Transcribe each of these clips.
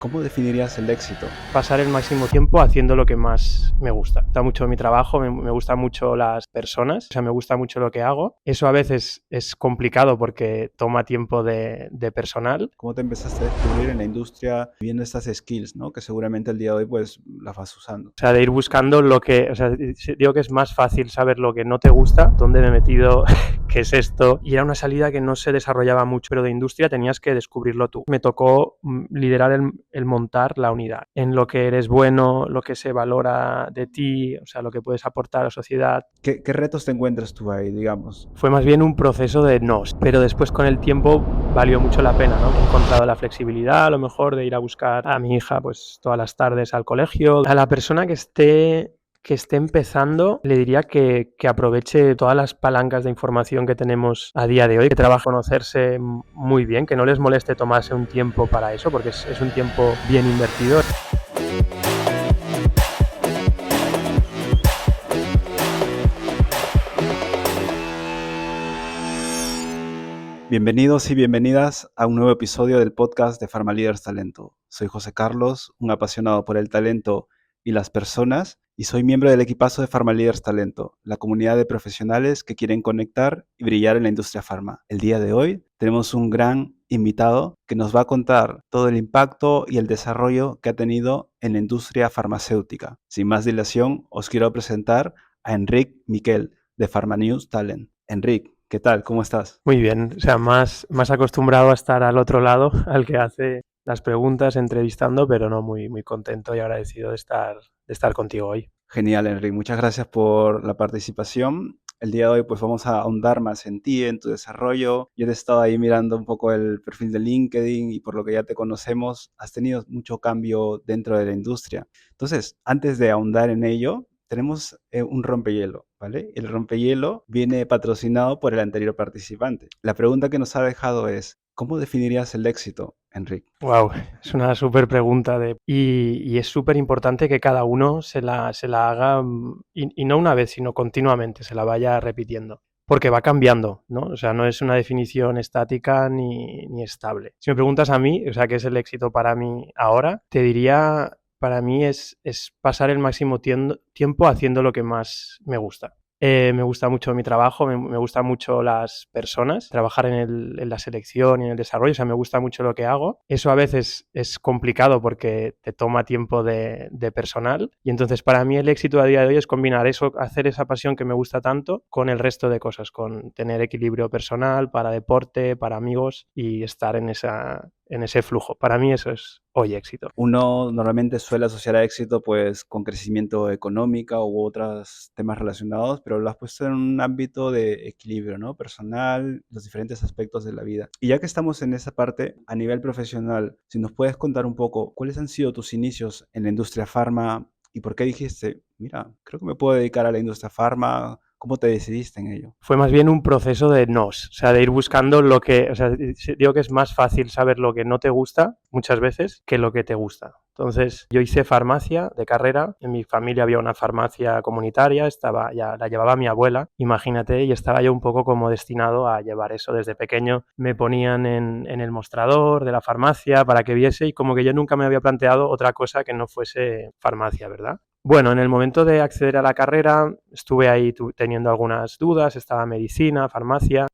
¿Cómo definirías el éxito? Pasar el máximo tiempo haciendo lo que más me gusta. Me gusta mucho mi trabajo, me gustan mucho las personas, o sea, me gusta mucho lo que hago. Eso a veces es complicado porque toma tiempo de personal. ¿Cómo te empezaste a descubrir en la industria viendo estas skills, ¿no? Que seguramente el día de hoy pues las vas usando. O sea, de ir buscando lo que, o sea, digo que es más fácil saber lo que no te gusta, dónde me he metido, qué es esto. Y era una salida que no se desarrollaba mucho, pero de industria tenías que descubrirlo tú. Me tocó liderar el montar la unidad, en lo que eres bueno, lo que se valora de ti, o sea, lo que puedes aportar a la sociedad. ¿Qué retos te encuentras tú ahí, digamos? Fue más bien un proceso de nos, pero después con el tiempo valió mucho la pena, ¿no? He encontrado la flexibilidad, a lo mejor, de ir a buscar a mi hija pues todas las tardes al colegio. A la persona que esté empezando, le diría que aproveche todas las palancas de información que tenemos a día de hoy, que trabaje conocerse muy bien, que no les moleste tomarse un tiempo para eso, porque es un tiempo bien invertido. Bienvenidos y bienvenidas a un nuevo episodio del podcast de Pharma Leaders Talento. Soy José Carlos, un apasionado por el talento y las personas, y soy miembro del equipazo de Pharma Leaders Talento, la comunidad de profesionales que quieren conectar y brillar en la industria farma. El día de hoy tenemos un gran invitado que nos va a contar todo el impacto y el desarrollo que ha tenido en la industria farmacéutica. Sin más dilación, os quiero presentar a Enric Miquel de Pharma News Talent. Enric, ¿qué tal? ¿Cómo estás? Muy bien, o sea, más acostumbrado a estar al otro lado, al que hace las preguntas, entrevistando, pero no, muy contento y agradecido de estar contigo hoy. Genial, Enric. Muchas gracias por la participación. El día de hoy pues vamos a ahondar más en ti, en tu desarrollo. Yo te he estado ahí mirando un poco el perfil de LinkedIn y por lo que ya te conocemos, has tenido mucho cambio dentro de la industria. Entonces, antes de ahondar en ello, tenemos un rompehielo, ¿vale? El rompehielo viene patrocinado por el anterior participante. La pregunta que nos ha dejado es, ¿cómo definirías el éxito, Enric? Wow, es una súper pregunta y es súper importante que cada uno se la haga, y no una vez, sino continuamente, se la vaya repitiendo. Porque va cambiando, ¿no? O sea, no es una definición estática ni estable. Si me preguntas a mí, o sea, ¿qué es el éxito para mí ahora? Te diría, para mí es pasar el máximo tiempo haciendo lo que más me gusta. Me gusta mucho mi trabajo, me gustan mucho las personas, trabajar en la selección y en el desarrollo, o sea, me gusta mucho lo que hago. Eso a veces es complicado porque te toma tiempo de personal, y entonces para mí el éxito a día de hoy es combinar eso, hacer esa pasión que me gusta tanto con el resto de cosas, con tener equilibrio personal para deporte, para amigos y estar en ese flujo. Para mí eso es hoy éxito. Uno normalmente suele asociar a éxito pues con crecimiento económico u otros temas relacionados, pero lo has puesto en un ámbito de equilibrio, ¿no? Personal, los diferentes aspectos de la vida. Y ya que estamos en esa parte, a nivel profesional, si nos puedes contar un poco cuáles han sido tus inicios en la industria farma y por qué dijiste, mira, creo que me puedo dedicar a la industria farma. ¿Cómo te decidiste en ello? Fue más bien un proceso de nos, o sea, de ir buscando lo que, o sea, digo que es más fácil saber lo que no te gusta muchas veces que lo que te gusta. Entonces, yo hice farmacia de carrera, en mi familia había una farmacia comunitaria, ya la llevaba mi abuela, imagínate, y estaba yo un poco como destinado a llevar eso desde pequeño. Me ponían en el mostrador de la farmacia para que viese, y como que yo nunca me había planteado otra cosa que no fuese farmacia, ¿verdad? Bueno, en el momento de acceder a la carrera estuve ahí teniendo algunas dudas, estaba medicina, farmacia.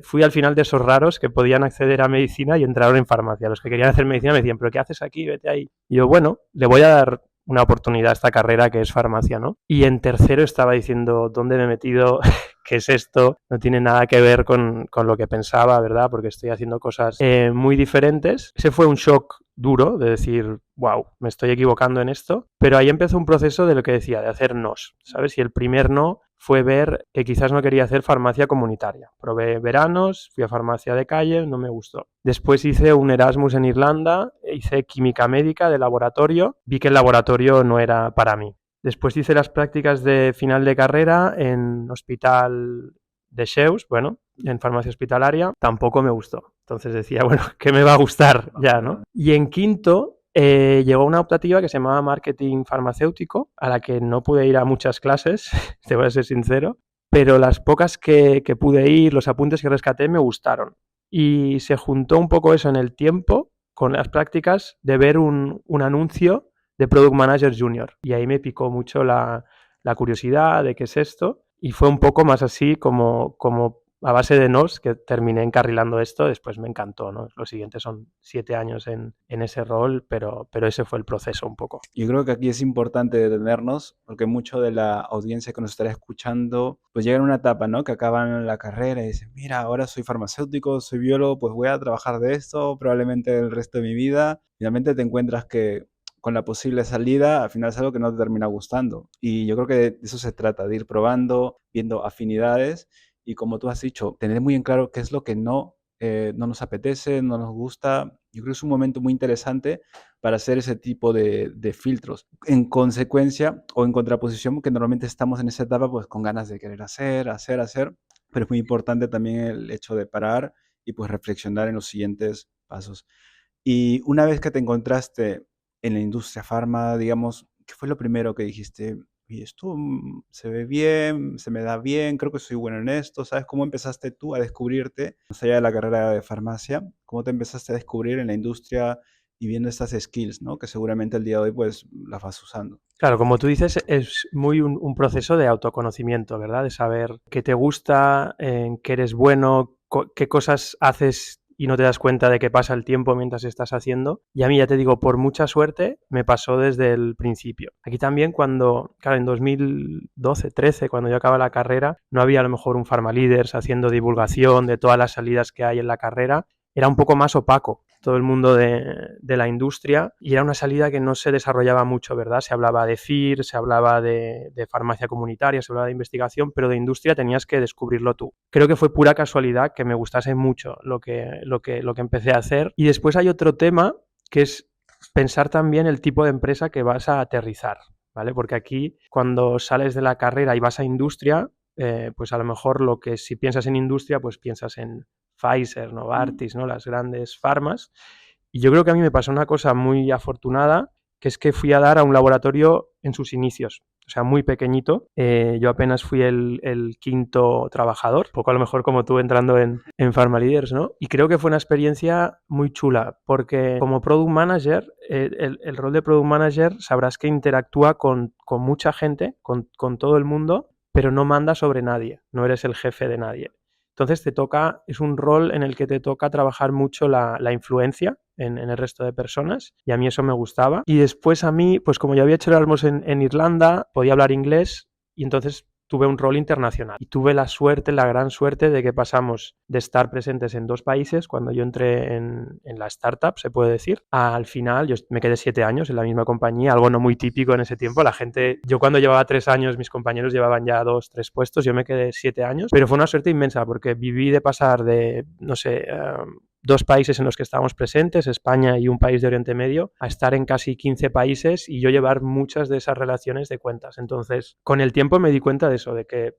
Fui al final de esos raros que podían acceder a medicina y entraron en farmacia. Los que querían hacer medicina me decían, ¿pero qué haces aquí? Vete ahí. Y yo, bueno, le voy a dar una oportunidad a esta carrera que es farmacia, ¿no? Y en tercero estaba diciendo, ¿dónde me he metido? ¿Qué es esto? No tiene nada que ver con lo que pensaba, ¿verdad? Porque estoy haciendo cosas muy diferentes. Ese fue un shock duro de decir, wow, me estoy equivocando en esto, pero ahí empezó un proceso de lo que decía, de hacer nos, ¿sabes? Y el primer no fue ver que quizás no quería hacer farmacia comunitaria. Probé veranos, fui a farmacia de calle, no me gustó. Después hice un Erasmus en Irlanda, hice química médica de laboratorio, vi que el laboratorio no era para mí. Después hice las prácticas de final de carrera en hospital de Sheus, bueno, en farmacia hospitalaria, tampoco me gustó. Entonces decía, bueno, ¿qué me va a gustar ya, no? Y en quinto llegó una optativa que se llamaba marketing farmacéutico, a la que no pude ir a muchas clases, te voy a ser sincero, pero las pocas que pude ir, los apuntes que rescaté me gustaron. Y se juntó un poco eso en el tiempo, con las prácticas de ver un anuncio de Product Manager Junior. Y ahí me picó mucho la curiosidad de qué es esto. Y fue un poco más así como a base de nos que terminé encarrilando esto. Después me encantó, ¿no? Lo siguiente son 7 años en ese rol, pero ese fue el proceso un poco. Yo creo que aquí es importante detenernos porque mucho de la audiencia que nos estará escuchando pues llega en una etapa, ¿no? Que acaban la carrera y dicen, mira, ahora soy farmacéutico, soy biólogo, pues voy a trabajar de esto probablemente el resto de mi vida. Finalmente te encuentras que con la posible salida, al final es algo que no te termina gustando. Y yo creo que de eso se trata, de ir probando, viendo afinidades y como tú has dicho, tener muy en claro qué es lo que no nos apetece, no nos gusta. Yo creo que es un momento muy interesante para hacer ese tipo de filtros. En consecuencia o en contraposición, que normalmente estamos en esa etapa pues con ganas de querer hacer, pero es muy importante también el hecho de parar y pues reflexionar en los siguientes pasos. Y una vez que te encontraste en la industria farma, digamos, ¿qué fue lo primero que dijiste? Oye, esto se ve bien, se me da bien, creo que soy bueno en esto, ¿sabes? ¿Cómo empezaste tú a descubrirte, más allá de la carrera de farmacia, cómo te empezaste a descubrir en la industria y viendo estas skills, ¿no? Que seguramente el día de hoy pues las vas usando. Claro, como tú dices, es muy un proceso de autoconocimiento, ¿verdad? De saber qué te gusta, en qué eres bueno, qué cosas haces y no te das cuenta de que pasa el tiempo mientras estás haciendo. Y a mí, ya te digo, por mucha suerte, me pasó desde el principio. Aquí también claro, en 2012, 13, cuando yo acababa la carrera, no había a lo mejor un PharmaLeaders haciendo divulgación de todas las salidas que hay en la carrera. Era un poco más opaco todo el mundo de la industria y era una salida que no se desarrollaba mucho, ¿verdad? Se hablaba de FIR, se hablaba de farmacia comunitaria, se hablaba de investigación, pero de industria tenías que descubrirlo tú. Creo que fue pura casualidad que me gustase mucho lo que empecé a hacer. Y después hay otro tema que es pensar también el tipo de empresa que vas a aterrizar, ¿vale? Porque aquí cuando sales de la carrera y vas a industria, pues a lo mejor lo que si piensas en industria, pues piensas en Pfizer, Novartis, ¿no? Las grandes farmas. Y yo creo que a mí me pasó una cosa muy afortunada, que es que fui a dar a un laboratorio en sus inicios, o sea, muy pequeñito. Yo apenas fui el quinto trabajador, poco a lo mejor como tú entrando en PharmaLeaders, ¿no? Y creo que fue una experiencia muy chula, porque como Product Manager, el rol de Product Manager sabrás que interactúa con mucha gente, con todo el mundo, pero no manda sobre nadie, no eres el jefe de nadie. Entonces es un rol en el que te toca trabajar mucho la influencia en el resto de personas y a mí eso me gustaba. Y después a mí, pues como ya había hecho Erasmus en Irlanda, podía hablar inglés y entonces tuve un rol internacional. Y tuve la gran suerte de que pasamos de estar presentes en 2 países cuando yo entré en la startup, se puede decir. Al final, yo me quedé 7 años en la misma compañía, algo no muy típico en ese tiempo. La gente, yo cuando llevaba 3 años, mis compañeros llevaban ya 2, 3 puestos, yo me quedé 7 años, pero fue una suerte inmensa porque viví de pasar de, no sé, 2 países en los que estábamos presentes, España y un país de Oriente Medio, a estar en casi 15 países y yo llevar muchas de esas relaciones de cuentas. Entonces, con el tiempo me di cuenta de eso, de que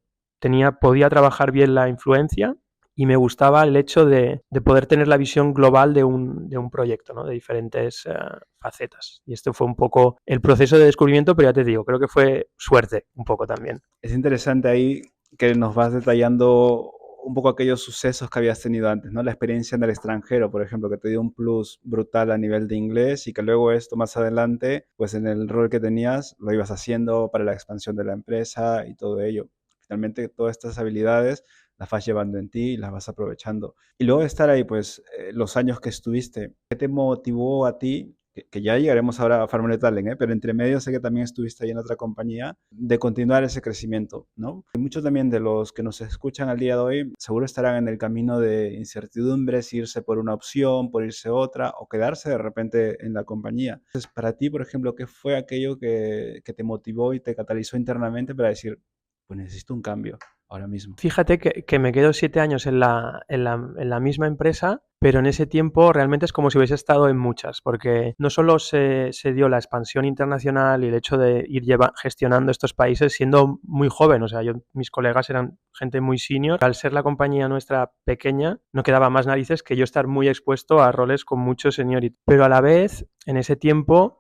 podía trabajar bien la influencia y me gustaba el hecho de poder tener la visión global de un proyecto, ¿no? De diferentes facetas. Y esto fue un poco el proceso de descubrimiento, pero ya te digo, creo que fue suerte un poco también. Es interesante ahí que nos vas detallando un poco aquellos sucesos que habías tenido antes, ¿no? La experiencia en el extranjero, por ejemplo, que te dio un plus brutal a nivel de inglés y que luego esto más adelante, pues en el rol que tenías, lo ibas haciendo para la expansión de la empresa y todo ello. Finalmente, todas estas habilidades las vas llevando en ti y las vas aprovechando. Y luego de estar ahí, pues, los años que estuviste, ¿qué te motivó a ti? Que ya llegaremos ahora a Pharma Talent, pero entre medio sé que también estuviste ahí en otra compañía, de continuar ese crecimiento, ¿no? Y muchos también de los que nos escuchan al día de hoy seguro estarán en el camino de incertidumbres, irse por una opción, por irse otra, o quedarse de repente en la compañía. Entonces, para ti, por ejemplo, ¿qué fue aquello que te motivó y te catalizó internamente para decir, pues necesito un cambio ahora mismo? Fíjate que me quedo 7 años en la misma empresa, pero en ese tiempo realmente es como si hubiese estado en muchas, porque no solo se dio la expansión internacional y el hecho de ir gestionando estos países siendo muy joven, o sea, mis colegas eran gente muy senior, al ser la compañía nuestra pequeña, no quedaba más narices que yo estar muy expuesto a roles con mucho seniority, pero a la vez, en ese tiempo,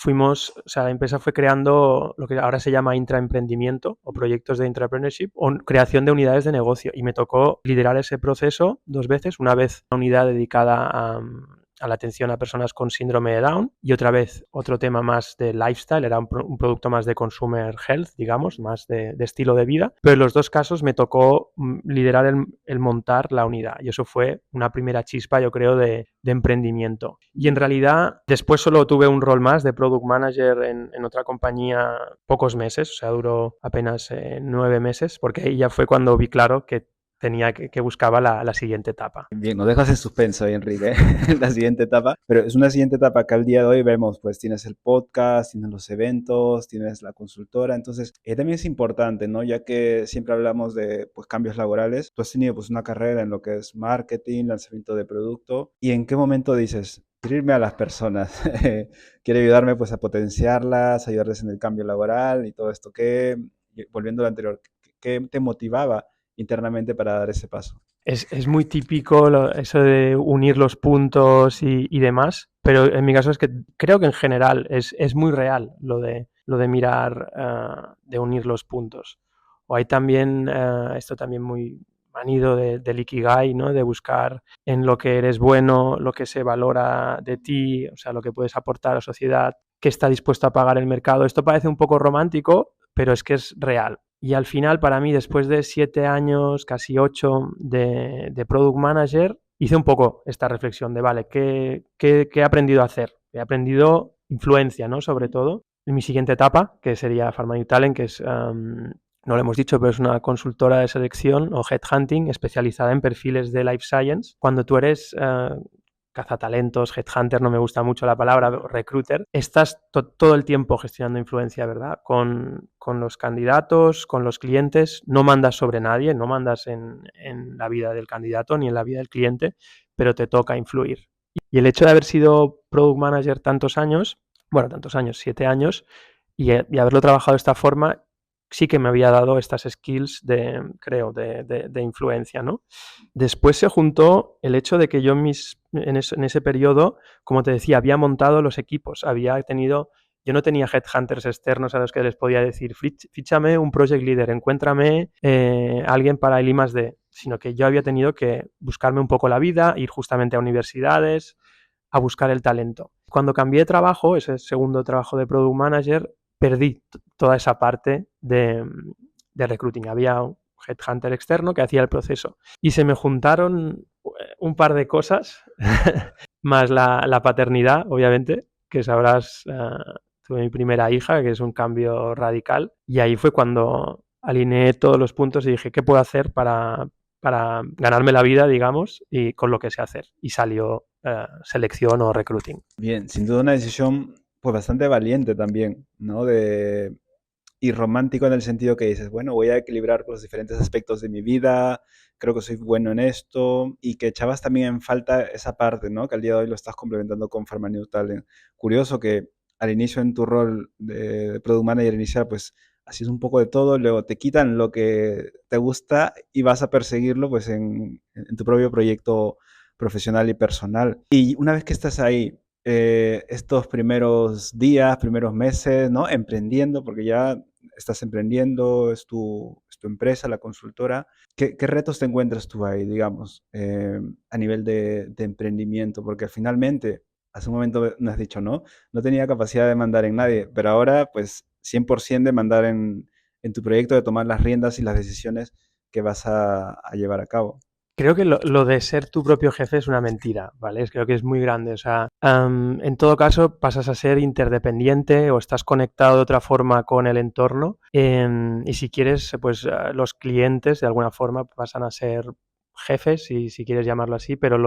o sea, la empresa fue creando lo que ahora se llama intraemprendimiento o proyectos de intrapreneurship o creación de unidades de negocio y me tocó liderar ese proceso 2 veces, una vez una unidad dedicada a a la atención a personas con síndrome de Down, y otra vez otro tema más de lifestyle, era un producto más de consumer health, digamos, más de estilo de vida, pero en los dos casos me tocó liderar el montar la unidad, y eso fue una primera chispa, yo creo, de emprendimiento. Y en realidad después solo tuve un rol más de product manager en otra compañía pocos meses, o sea, duró apenas 9 meses, porque ahí ya fue cuando vi claro que buscaba la siguiente etapa. Bien, nos dejas en suspenso ahí, Enrique, la siguiente etapa, pero es una siguiente etapa que al día de hoy vemos, pues tienes el podcast, tienes los eventos, tienes la consultora, entonces también es importante, ¿no? Ya que siempre hablamos de pues cambios laborales, tú has tenido pues una carrera en lo que es marketing, lanzamiento de producto, ¿y en qué momento dices, quiero irme a las personas, quiero ayudarme pues a potenciarlas, ayudarles en el cambio laboral y todo esto? Volviendo a lo anterior, ¿qué te motivaba internamente para dar ese paso? Es muy típico eso de unir los puntos y demás, pero en mi caso es que creo que en general es muy real lo de mirar, de unir los puntos. O hay también, esto también muy manido del Ikigai, ¿no? De buscar en lo que eres bueno, lo que se valora de ti, o sea, lo que puedes aportar a la sociedad, qué está dispuesto a pagar el mercado. Esto parece un poco romántico, pero es que es real. Y al final, para mí, después de 7 años, casi 8 de Product Manager, hice un poco esta reflexión de, vale, ¿qué he aprendido a hacer? He aprendido influencia, ¿no? Sobre todo. En mi siguiente etapa, que sería Pharma New Talent, que es, no lo hemos dicho, pero es una consultora de selección o headhunting especializada en perfiles de life science. Cuando tú eres cazatalentos, headhunter, no me gusta mucho la palabra, recruiter, estás todo el tiempo gestionando influencia, ¿verdad? Con los candidatos, con los clientes, no mandas sobre nadie, no mandas en la vida del candidato ni en la vida del cliente, pero te toca influir. Y el hecho de haber sido product manager tantos años, 7 años, y haberlo trabajado de esta forma, sí que me había dado estas skills de influencia, ¿no? Después se juntó el hecho de que yo en ese periodo, como te decía, había montado los equipos, yo no tenía headhunters externos a los que les podía decir, fíchame un project leader, encuéntrame alguien para el I+D, sino que yo había tenido que buscarme un poco la vida, ir justamente a universidades, a buscar el talento. Cuando cambié de trabajo, ese segundo trabajo de Product Manager, perdí toda esa parte de recruiting. Había un headhunter externo que hacía el proceso. Y se me juntaron un par de cosas, más la paternidad, obviamente, que sabrás, tuve mi primera hija, que es un cambio radical, y ahí fue cuando alineé todos los puntos y dije, ¿qué puedo hacer para ganarme la vida, digamos, y con lo que sé hacer? Y salió selección o recruiting. Bien, sin duda una decisión pues bastante valiente también, ¿no? Y romántico en el sentido que dices, bueno, voy a equilibrar los diferentes aspectos de mi vida, creo que soy bueno en esto, y que echabas también en falta esa parte, ¿no? Que al día de hoy lo estás complementando con Pharma New Talent. Curioso que al inicio en tu rol de Product Manager inicial, pues haces un poco de todo, luego te quitan lo que te gusta y vas a perseguirlo pues en tu propio proyecto profesional y personal. Y una vez que estás ahí, estos primeros días, primeros meses, ¿no? Emprendiendo, porque ya estás emprendiendo, es tu empresa, la consultora. ¿Qué retos te encuentras tú ahí, digamos, a nivel de emprendimiento? Porque finalmente, hace un momento me has dicho, ¿no? No tenía capacidad de mandar en nadie, pero ahora, pues, 100% de mandar en tu proyecto, de tomar las riendas y las decisiones que vas a llevar a cabo. Creo que lo de ser tu propio jefe es una mentira, ¿vale? Creo que es muy grande. O sea, en todo caso pasas a ser interdependiente o estás conectado de otra forma con el entorno. Y si quieres, pues los clientes de alguna forma pasan a ser jefes, si quieres llamarlo así, pero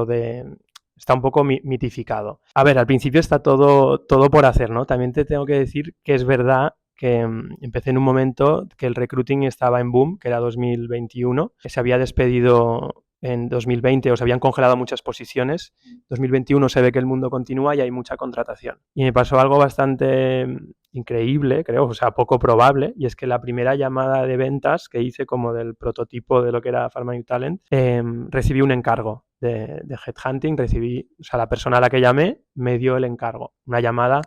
está un poco mitificado. A ver, al principio está todo por hacer, ¿no? También te tengo que decir que es verdad que empecé en un momento que el recruiting estaba en boom, que era 2021, que se había despedido en 2020 o se habían congelado muchas posiciones. 2021 se ve que el mundo continúa y hay mucha contratación. Y me pasó algo bastante increíble, creo, o sea, poco probable, y es que la primera llamada de ventas que hice como del prototipo de lo que era Pharma New Talent, recibí un encargo de headhunting, o sea, la persona a la que llamé me dio el encargo. Una llamada,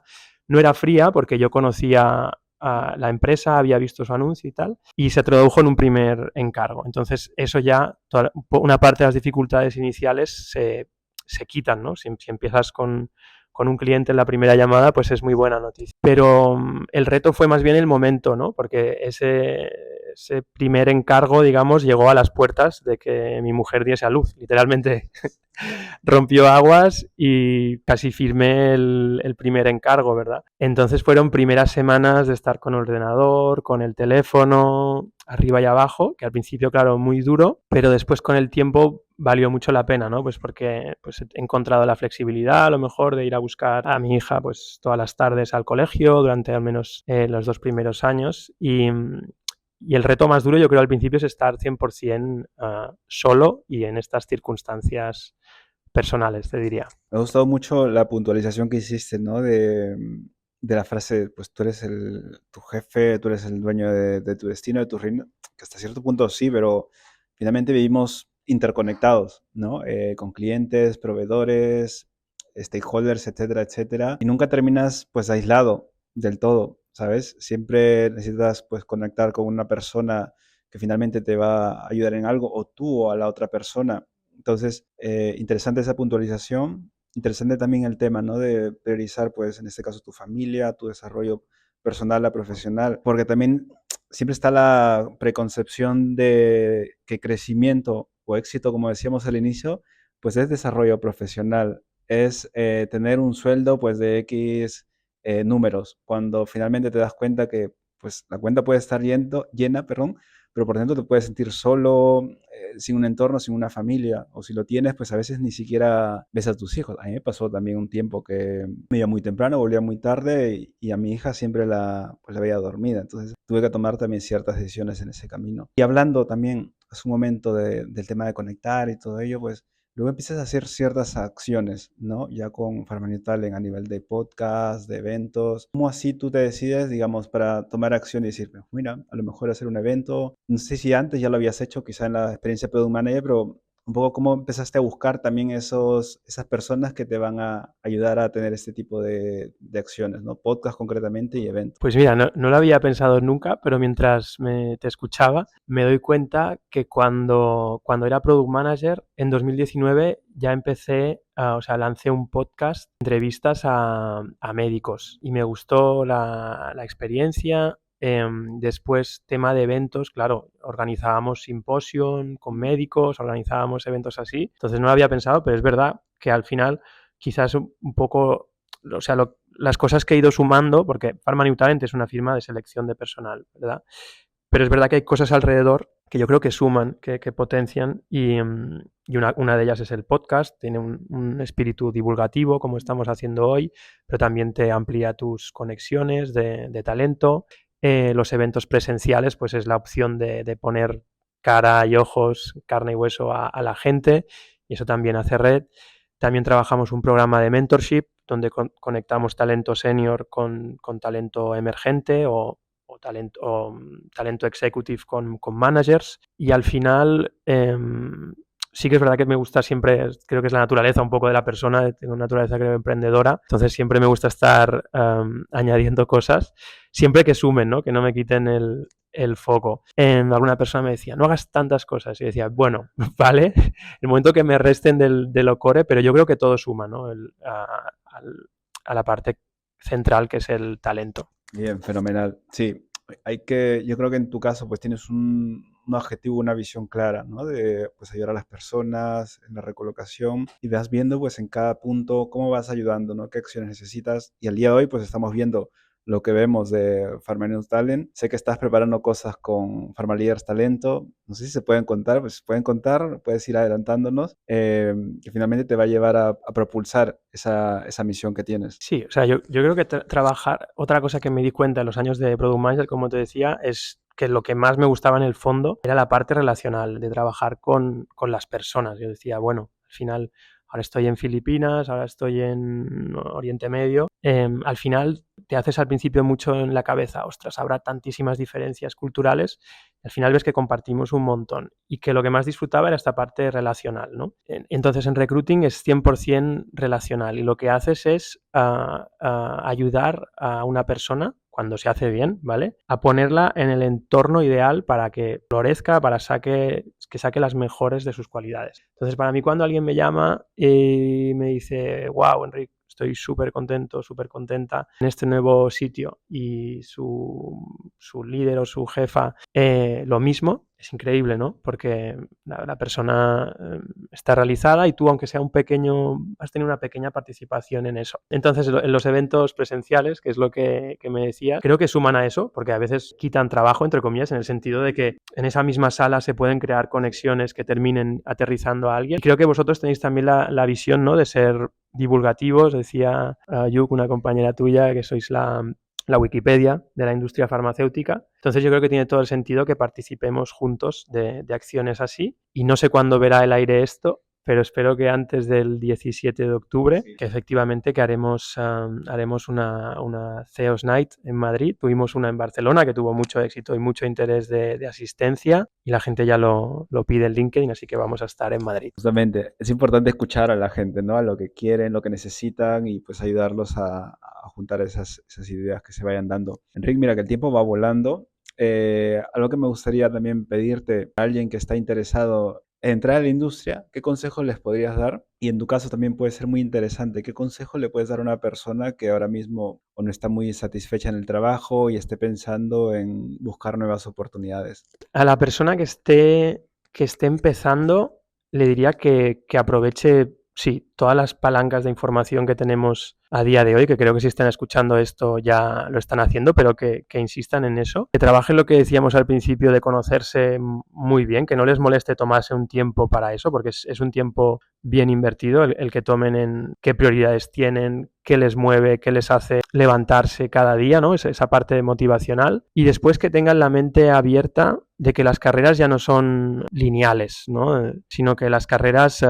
no era fría porque yo conocía a la empresa, había visto su anuncio y tal, y se tradujo en un primer encargo. Entonces, eso ya, una parte de las dificultades iniciales se se quitan, ¿no? Si empiezas con un cliente en la primera llamada, pues es muy buena noticia. Pero el reto fue más bien el momento, ¿no? Porque ese primer encargo, digamos, llegó a las puertas de que mi mujer diese a luz. Literalmente rompió aguas y casi firmé el primer encargo, ¿verdad? Entonces fueron primeras semanas de estar con el ordenador, con el teléfono, arriba y abajo, que al principio, claro, muy duro, pero después con el tiempo valió mucho la pena, ¿no? Pues porque pues, he encontrado la flexibilidad, a lo mejor, de ir a buscar a mi hija pues todas las tardes al colegio durante al menos los 2 primeros años y el reto más duro yo creo al principio es estar 100% solo y en estas circunstancias personales, te diría. Me ha gustado mucho la puntualización que hiciste, ¿no? De la frase, pues tú eres tu jefe, tú eres el dueño de tu destino, de tu reino, que hasta cierto punto sí, pero finalmente vivimos interconectados, ¿no? Con clientes, proveedores, stakeholders, etcétera, etcétera. Y nunca terminas pues aislado del todo, ¿sabes? Siempre necesitas pues conectar con una persona que finalmente te va a ayudar en algo, o tú o a la otra persona. Entonces, interesante esa puntualización, interesante también el tema, ¿no? De priorizar, pues, en este caso, tu familia, tu desarrollo personal a profesional, porque también siempre está la preconcepción de que crecimiento o éxito, como decíamos al inicio, pues es desarrollo profesional, es tener un sueldo, pues, de X números, cuando finalmente te das cuenta que, pues, la cuenta puede estar llena, perdón, pero por dentro te puedes sentir solo, sin un entorno, sin una familia, o si lo tienes, pues a veces ni siquiera ves a tus hijos. A mí me pasó también un tiempo que me iba muy temprano, volvía muy tarde y a mi hija siempre pues, la veía dormida, entonces tuve que tomar también ciertas decisiones en ese camino. Y hablando también hace un momento del tema de conectar y todo ello, pues luego empiezas a hacer ciertas acciones, ¿no? Ya con Farming Talent a nivel de podcast, de eventos. ¿Cómo así tú te decides, digamos, para tomar acción y decir, pues, mira, a lo mejor hacer un evento? No sé si antes ya lo habías hecho, quizá en la experiencia de Product Manager, pero un poco cómo empezaste a buscar también esas personas que te van a ayudar a tener este tipo de acciones, ¿no? Podcast concretamente y eventos. Pues mira, no lo había pensado nunca, pero mientras te escuchaba, me doy cuenta que cuando era Product Manager, en 2019 ya empecé, o sea, lancé un podcast, entrevistas a médicos y me gustó la experiencia. Después, tema de eventos, claro, organizábamos simposium con médicos, organizábamos eventos así. Entonces no lo había pensado, pero es verdad que al final quizás un poco, o sea, las cosas que he ido sumando, porque Pharma New Talent es una firma de selección de personal, ¿verdad? Pero es verdad que hay cosas alrededor que yo creo que suman, que potencian, y una de ellas es el podcast, tiene un espíritu divulgativo, como estamos haciendo hoy, pero también te amplía tus conexiones de talento. Los eventos presenciales, pues es la opción de poner cara y ojos, carne y hueso a la gente, y eso también hace red. También trabajamos un programa de mentorship donde conectamos talento senior con talento emergente o talento executive con managers. Y al final sí que es verdad que me gusta siempre, creo que es la naturaleza un poco de la persona, tengo una naturaleza creo emprendedora, entonces siempre me gusta estar añadiendo cosas, siempre que sumen, ¿no? Que no me quiten el foco. Alguna persona me decía, no hagas tantas cosas. Y yo decía, bueno, vale, el momento que me resten de lo core, pero yo creo que todo suma, ¿no? A la parte central que es el talento. Bien, fenomenal. Sí, yo creo que en tu caso pues tienes un objetivo, una visión clara, ¿no? De pues ayudar a las personas en la recolocación y vas viendo pues en cada punto cómo vas ayudando, ¿no? Qué acciones necesitas. Y al día de hoy pues estamos viendo lo que vemos de Farmanius Talent. Sé que estás preparando cosas con Farmaleaders Talento. No sé si se pueden contar, pues si pueden contar, puedes ir adelantándonos, que finalmente te va a llevar a propulsar esa misión que tienes. Sí, o sea, yo creo que trabajar, otra cosa que me di cuenta en los años de Product Manager, como te decía, es que lo que más me gustaba en el fondo era la parte relacional, de trabajar con las personas. Yo decía, bueno, al final, ahora estoy en Filipinas, ahora estoy en Oriente Medio. Al final te haces al principio mucho en la cabeza, ostras, habrá tantísimas diferencias culturales. Al final ves que compartimos un montón y que lo que más disfrutaba era esta parte relacional, ¿no? Entonces en recruiting es 100% relacional y lo que haces es ayudar a una persona, cuando se hace bien, ¿vale? A ponerla en el entorno ideal para que florezca, para que saque las mejores de sus cualidades. Entonces, para mí, cuando alguien me llama y me dice, wow, Enric, estoy súper contento, súper contenta en este nuevo sitio, y su líder o su jefa lo mismo, es increíble, ¿no? Porque la persona está realizada y tú, aunque sea has tenido una pequeña participación en eso. Entonces, en los eventos presenciales, que es lo que me decías, creo que suman a eso, porque a veces quitan trabajo, entre comillas, en el sentido de que en esa misma sala se pueden crear conexiones que terminen aterrizando a alguien. Y creo que vosotros tenéis también la visión, ¿no?, de ser divulgativos. Decía Yuk, una compañera tuya, que sois la Wikipedia de la industria farmacéutica. Entonces yo creo que tiene todo el sentido que participemos juntos de acciones así. Y no sé cuándo verá el aire esto, pero espero que antes del 17 de octubre, que efectivamente que haremos una CEO's Night en Madrid. Tuvimos una en Barcelona que tuvo mucho éxito y mucho interés de asistencia, y la gente ya lo pide en LinkedIn, así que vamos a estar en Madrid. Justamente, es importante escuchar a la gente, ¿no? A lo que quieren, lo que necesitan y pues ayudarlos a juntar esas ideas que se vayan dando. Enrique, mira que el tiempo va volando. Algo que me gustaría también pedirte a alguien que está interesado en entrar a la industria, ¿qué consejos les podrías dar? Y en tu caso también puede ser muy interesante, ¿qué consejo le puedes dar a una persona que ahora mismo o no está muy satisfecha en el trabajo y esté pensando en buscar nuevas oportunidades? A la persona que esté empezando, le diría que aproveche, sí, todas las palancas de información que tenemos a día de hoy, que creo que si están escuchando esto ya lo están haciendo, pero que insistan en eso, que trabajen lo que decíamos al principio de conocerse muy bien, que no les moleste tomarse un tiempo para eso, porque es un tiempo bien invertido el que tomen en qué prioridades tienen, qué les mueve, qué les hace levantarse cada día, ¿no? Esa parte motivacional. Y después que tengan la mente abierta de que las carreras ya no son lineales, ¿no? Sino que las carreras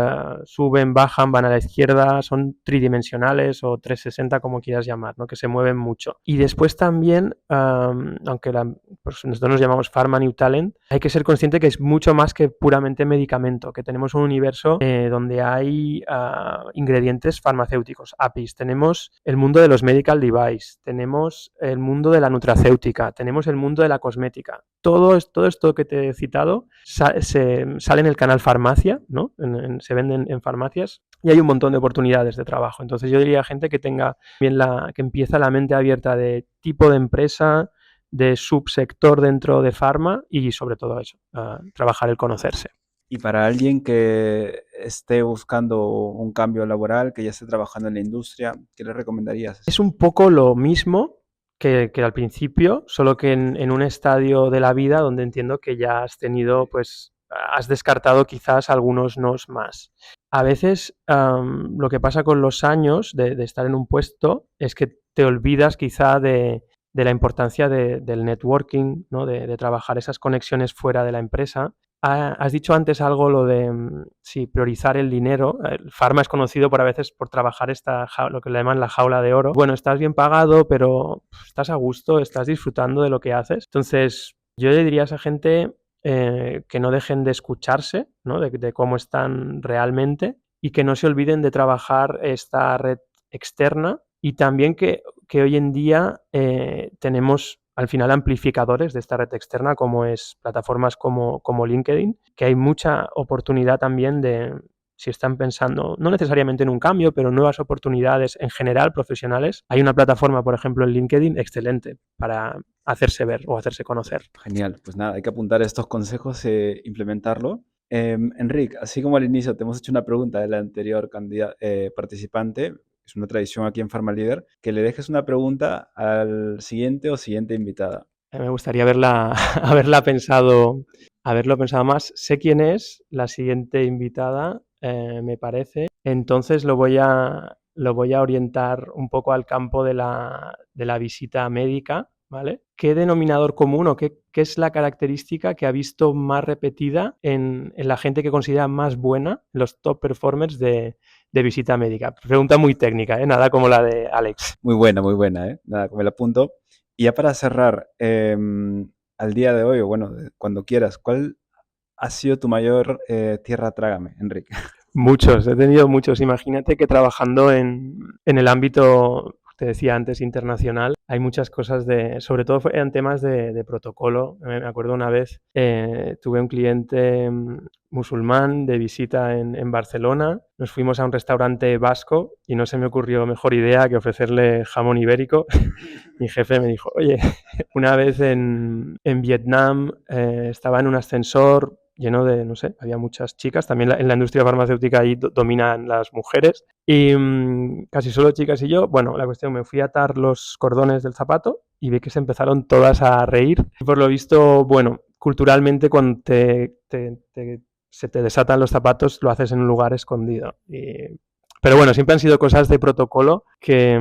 suben, bajan, van a la izquierda, son tridimensionales o 360, como quieras llamar, ¿no? Que se mueven mucho. Y después también, aunque pues nosotros nos llamamos Pharma New Talent, hay que ser consciente que es mucho más que puramente medicamento, que tenemos un universo donde hay ingredientes farmacéuticos, APIs, tenemos el mundo de los medical device, tenemos el mundo de la nutracéutica, tenemos el mundo de la cosmética. Todo esto que te he citado sale en el canal Farmacia, ¿no? Se venden en farmacias, y hay un montón de oportunidades de trabajo. Entonces yo diría a gente que tenga bien que empieza la mente abierta de tipo de empresa, de subsector dentro de farma, y sobre todo eso, trabajar el conocerse. Y para alguien que esté buscando un cambio laboral, que ya esté trabajando en la industria, ¿qué le recomendarías? Es un poco lo mismo que al principio, solo que en un estadio de la vida donde entiendo que ya has tenido, pues, has descartado quizás algunos nos más. A veces lo que pasa con los años de estar en un puesto es que te olvidas quizá de la importancia del networking, ¿no? De trabajar esas conexiones fuera de la empresa. Has dicho antes algo, lo de sí, priorizar el dinero. El Pharma es conocido por a veces por trabajar lo que le llaman la jaula de oro. Bueno, estás bien pagado, pero estás a gusto, estás disfrutando de lo que haces. Entonces, yo le diría a esa gente que no dejen de escucharse, ¿no? De cómo están realmente, y que no se olviden de trabajar esta red externa, y también que hoy en día tenemos al final amplificadores de esta red externa, como es plataformas como LinkedIn, que hay mucha oportunidad también si están pensando, no necesariamente en un cambio, pero nuevas oportunidades en general profesionales. Hay una plataforma, por ejemplo, en LinkedIn excelente para hacerse ver o hacerse conocer. Genial, pues nada, hay que apuntar estos consejos e implementarlo. Enrique, así como al inicio te hemos hecho una pregunta del anterior participante, es una tradición aquí en PharmaLeader, que le dejes una pregunta al siguiente o siguiente invitada. Me gustaría haberlo pensado más. Sé quién es la siguiente invitada, me parece. Entonces lo voy a orientar un poco al campo de la visita médica, ¿vale? ¿Qué denominador común o qué es la característica que ha visto más repetida en la gente que considera más buena, los top performers de visita médica? Pregunta muy técnica, nada como la de Alex. Muy buena, ¿eh? Nada, me la apunto. Y ya para cerrar, al día de hoy, o bueno, cuando quieras, ¿cuál ha sido tu mayor tierra trágame, Enrique? Muchos, he tenido muchos. Imagínate que trabajando en el ámbito, te decía antes, internacional, hay muchas cosas sobre todo en temas de protocolo. Me acuerdo una vez, tuve un cliente musulmán de visita en Barcelona, nos fuimos a un restaurante vasco y no se me ocurrió mejor idea que ofrecerle jamón ibérico. Mi jefe me dijo, oye, una vez en Vietnam estaba en un ascensor lleno de, no sé, había muchas chicas, también en la industria farmacéutica ahí dominan las mujeres, y casi solo chicas y yo. Bueno, la cuestión, me fui a atar los cordones del zapato y vi que se empezaron todas a reír. Y por lo visto, bueno, culturalmente cuando se te desatan los zapatos lo haces en un lugar escondido. Pero bueno, siempre han sido cosas de protocolo que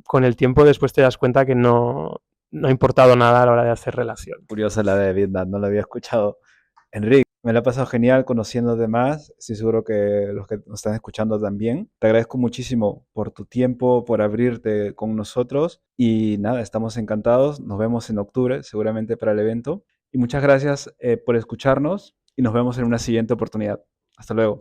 con el tiempo después te das cuenta que no ha importado nada a la hora de hacer relación. Curiosa la de Vietnam, no la había escuchado. Enrique, me la he pasado genial conociéndote más. Estoy seguro que los que nos están escuchando también. Te agradezco muchísimo por tu tiempo, por abrirte con nosotros. Y nada, estamos encantados. Nos vemos en octubre, seguramente para el evento. Y muchas gracias por escucharnos y nos vemos en una siguiente oportunidad. Hasta luego.